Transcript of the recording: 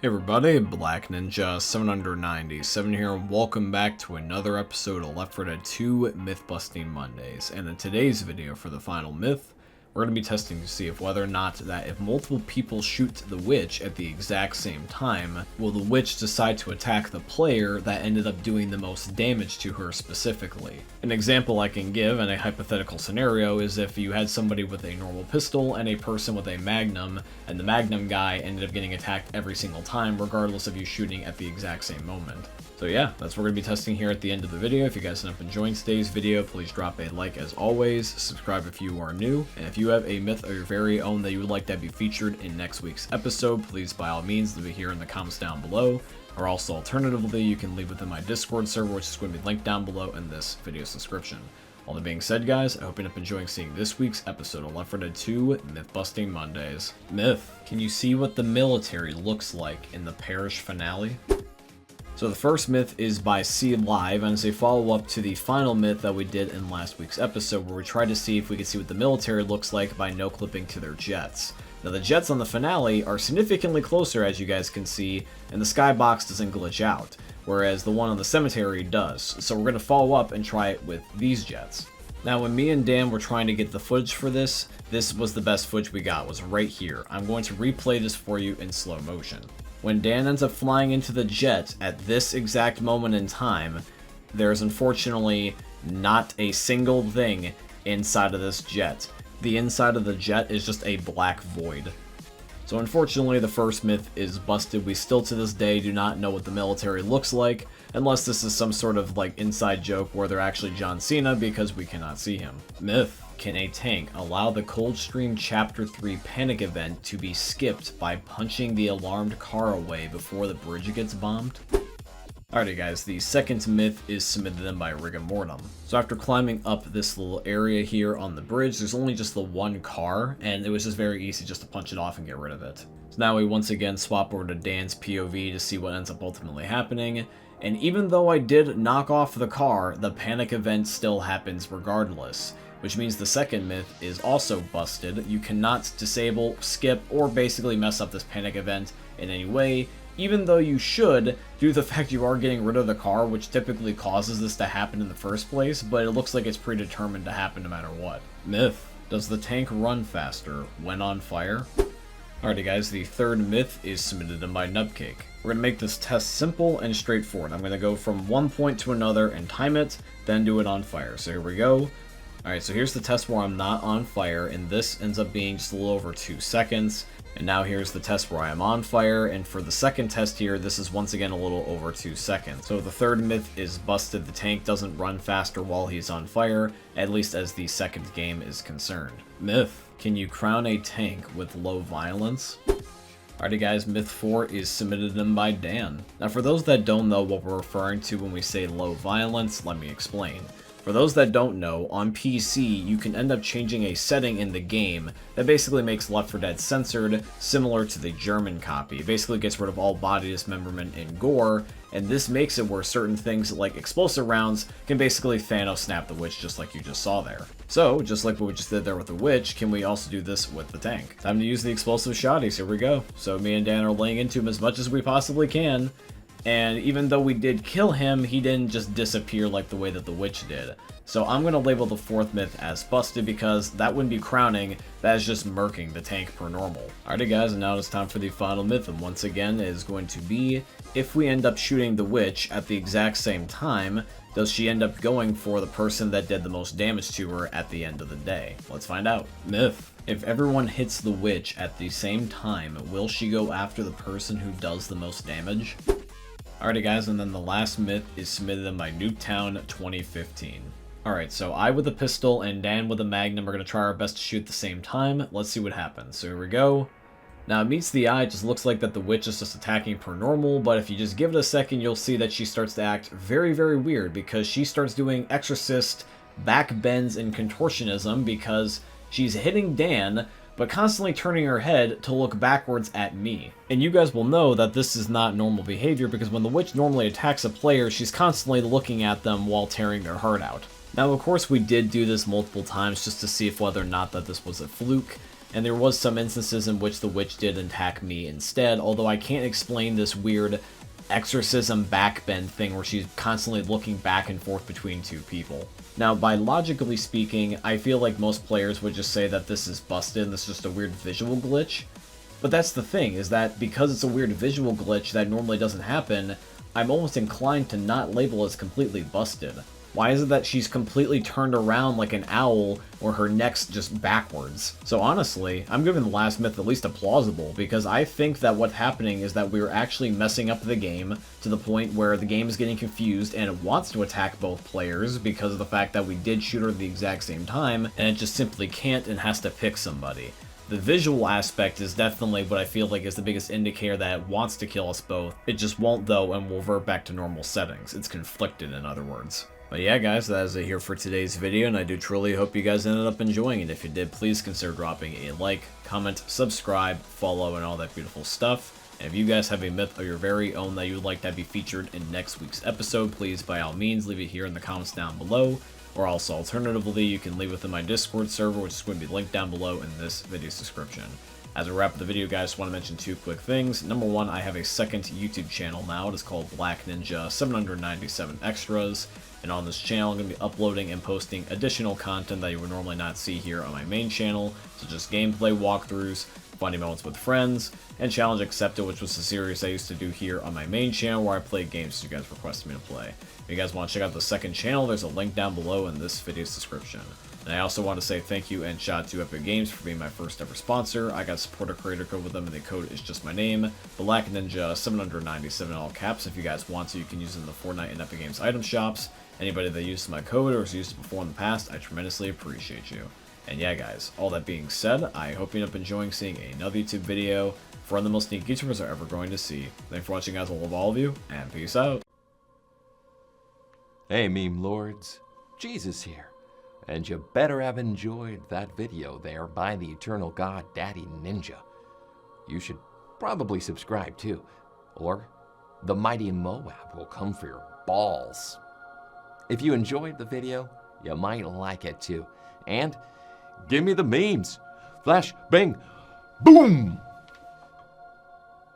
Hey everybody, Black Ninja 797 here, and welcome back to another episode of Left 4 Dead 2 Myth Busting Mondays. And in today's video for the final myth, we're going to be testing to see if whether or not that if multiple people shoot the witch at the exact same time, will the witch decide to attack the player that ended up doing the most damage to her specifically. An example I can give in a hypothetical scenario is if you had somebody with a normal pistol and a person with a magnum, and the magnum guy ended up getting attacked every single time regardless of you shooting at the exact same moment. So yeah, that's what we're going to be testing here at the end of the video. If you guys end up enjoying today's video, please drop a like as always, subscribe if you are new, and if you have a myth of your very own that you would like to be featured in next week's episode, please by all means leave it here in the comments down below, or also alternatively you can leave within my Discord server, which is going to be linked down below in this video's description. All that being said, guys, I hope you end up enjoying seeing this week's episode of Left 4 Dead 2 Myth Busting Mondays. Myth: can you see what the military looks like in the parish finale? So the first myth is by C Live, and it's a follow-up to the final myth that we did in last week's episode, where we tried to see if we could see what the military looks like by no-clipping to their jets. Now the jets on the finale are significantly closer, as you guys can see, and the skybox doesn't glitch out, whereas the one on the cemetery does. So we're going to follow up and try it with these jets. Now when me and Dan were trying to get the footage for this was the best footage we got, was right here. I'm going to replay this for you in slow motion. When Dan ends up flying into the jet at this exact moment in time, there's unfortunately not a single thing inside of this jet. The inside of the jet is just a black void. So unfortunately the first myth is busted. We still to this day do not know what the military looks like, unless this is some sort of like inside joke where they're actually John Cena, because we cannot see him. Myth: can a tank allow the Coldstream Chapter 3 panic event to be skipped by punching the alarmed car away before the bridge gets bombed? Alrighty guys, the second myth is submitted in by Rigamortem. So after climbing up this little area here on the bridge, there's only just the one car, and it was just very easy just to punch it off and get rid of it. So now we once again swap over to Dan's POV to see what ends up ultimately happening. And even though I did knock off the car, the panic event still happens regardless, which means the second myth is also busted. You cannot disable, skip, or basically mess up this panic event in any way, even though you should, due to the fact you are getting rid of the car, which typically causes this to happen in the first place, but it looks like it's predetermined to happen no matter what. Myth: does the tank run faster when on fire? Alrighty guys, the third myth is submitted in by Nubcake. We're going to make this test simple and straightforward. I'm going to go from one point to another and time it, then do it on fire. So here we go. Alright, so here's the test where I'm not on fire, and this ends up being just a little over 2 seconds. And now here's the test where I am on fire, and for the second test here, this is once again a little over 2 seconds. So the third myth is busted. The tank doesn't run faster while he's on fire, at least as the second game is concerned. Myth: can you crown a tank with low violence? Alrighty guys, myth 4 is submitted in by Dan. Now for those that don't know what we're referring to when we say low violence, let me explain. For those that don't know, on PC, you can end up changing a setting in the game that basically makes Left 4 Dead censored, similar to the German copy. It basically gets rid of all body dismemberment and gore, and this makes it where certain things like explosive rounds can basically Thanos snap the witch, just like you just saw there. So, just like what we just did there with the witch, can we also do this with the tank? Time to use the explosive shotties, here we go. So me and Dan are laying into him as much as we possibly can. And even though we did kill him, he didn't just disappear like the way that the witch did. So I'm going to label the fourth myth as busted, because that wouldn't be crowning, that is just murking the tank per normal. Alrighty guys, and now it's time for the final myth, and once again it is going to be, if we end up shooting the witch at the exact same time, does she end up going for the person that did the most damage to her at the end of the day? Let's find out. Myth: if everyone hits the witch at the same time, will she go after the person who does the most damage? Alrighty guys, and then the last myth is submitted in by Nuketown 2015. Alright, so I with a pistol and Dan with a magnum are going to try our best to shoot at the same time. Let's see what happens. So here we go. Now it meets the eye, it just looks like that the witch is just attacking per normal, but if you just give it a second, you'll see that she starts to act very, very weird, because she starts doing exorcist back bends and contortionism, because she's hitting Dan, but constantly turning her head to look backwards at me. And you guys will know that this is not normal behavior, because when the witch normally attacks a player, she's constantly looking at them while tearing their heart out. Now, of course, we did do this multiple times just to see if whether or not that this was a fluke, and there was some instances in which the witch did attack me instead, although I can't explain this weird exorcism backbend thing where she's constantly looking back and forth between two people. Now, biologically speaking, I feel like most players would just say that this is busted, this is just a weird visual glitch. But that's the thing, is that because it's a weird visual glitch that normally doesn't happen, I'm almost inclined to not label it as completely busted. Why is it that she's completely turned around like an owl, or her neck's just backwards? So honestly, I'm giving the last myth at least a plausible, because I think that what's happening is that we're actually messing up the game to the point where the game is getting confused and it wants to attack both players because of the fact that we did shoot her at the exact same time, and it just simply can't and has to pick somebody. The visual aspect is definitely what I feel like is the biggest indicator that it wants to kill us both. It just won't though, and will revert back to normal settings. It's conflicted, in other words. But yeah guys, that is it here for today's video, and I do truly hope you guys ended up enjoying it. If you did, please consider dropping a like, comment, subscribe, follow, and all that beautiful stuff. And if you guys have a myth of your very own that you would like to be featured in next week's episode, please by all means leave it here in the comments down below. Or also, alternatively, you can leave within my Discord server, which is going to be linked down below in this video's description. As a wrap up the video, guys, I just want to mention two quick things. Number one, I have a second YouTube channel now. It is called Black Ninja 797 Extras. And on this channel, I'm going to be uploading and posting additional content that you would normally not see here on my main channel, such as gameplay walkthroughs, funny moments with friends, and Challenge Accepted, which was a series I used to do here on my main channel where I played games you guys requested me to play. If you guys want to check out the second channel, there's a link down below in this video's description. And I also want to say thank you and shout out to Epic Games for being my first ever sponsor. I got a supporter creator code with them, and the code is just my name, Black Ninja 797 in all caps. If you guys want to, you can use it in the Fortnite and Epic Games item shops. Anybody that used my code or has used it before in the past, I tremendously appreciate you. And yeah guys, all that being said, I hope you end up enjoying seeing another YouTube video for one of the most unique YouTubers are ever going to see. Thanks for watching guys, I love all of you, and peace out. Hey meme lords, Jesus here, and you better have enjoyed that video there by the eternal god Daddy Ninja. You should probably subscribe too, or the mighty Moab will come for your balls. If you enjoyed the video, you might like it too, and give me the memes. Flash, bang, boom!